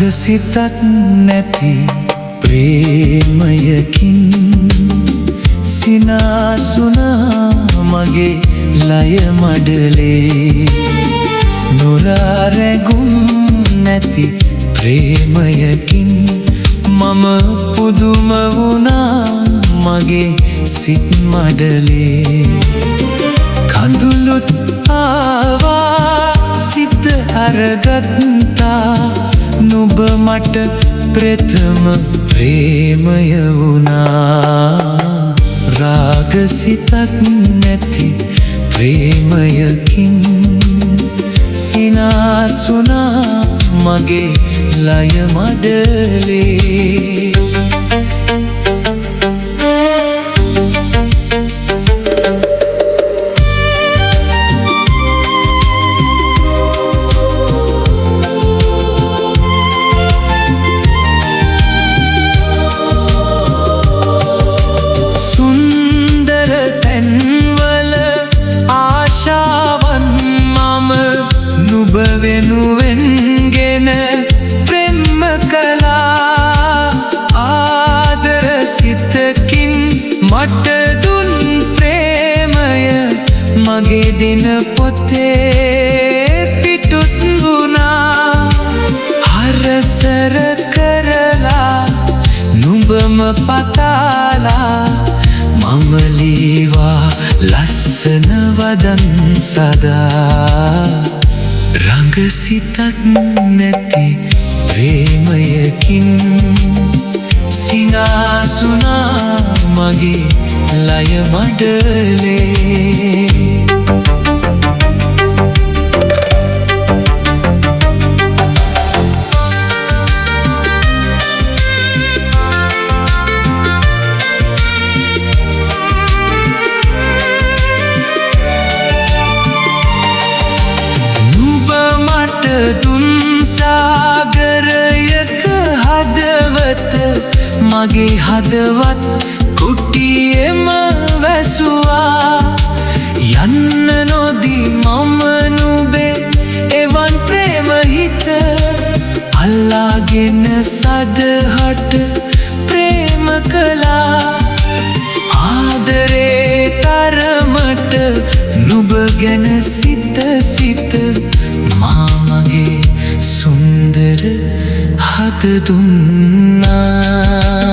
රාගසිතක් නැති ප්‍රේමයකින් සිනාසුනා මගේ ලය මඩලේ නොරාරැගුම් නැති ප්‍රේමයකින් මම පුදුම වුණා මගේ සිත් මඩලේ කඳුළුත් ආවා සිත අරගත්තා නුඹ මට ප්‍රථම ප්‍රේමය වුණා රාගසිතක් නැති ප්‍රේමයකින් සිනාසුනා මගේ ලය මඩලේ වෙනුවෙන්ගෙන ප්‍රේම කළා ආදර සිතකින් මට දුන් ප්‍රේමය මගේ දින පොතේ පිටුත් වුණා හරසර කරලා නුඹම පතාලා මම ලීවා ලස්සන වදන් සදා රංගසිතක් නැති ප්‍රේමයකින් සිනාසුනා මගේ ලය මඩලේ දුන් සාගරයක හදවත මගේ හදවත් කුටියෙම වැසුවා යන්න නොදී මම නුඹේ එවන් ප්‍රේම හිත අල්ලාගෙන සදහට ප්‍රේම කළා ආදරේ තරමට නුඹ ගැන සිත සිත මගේ සුන්දර හද දුන්නා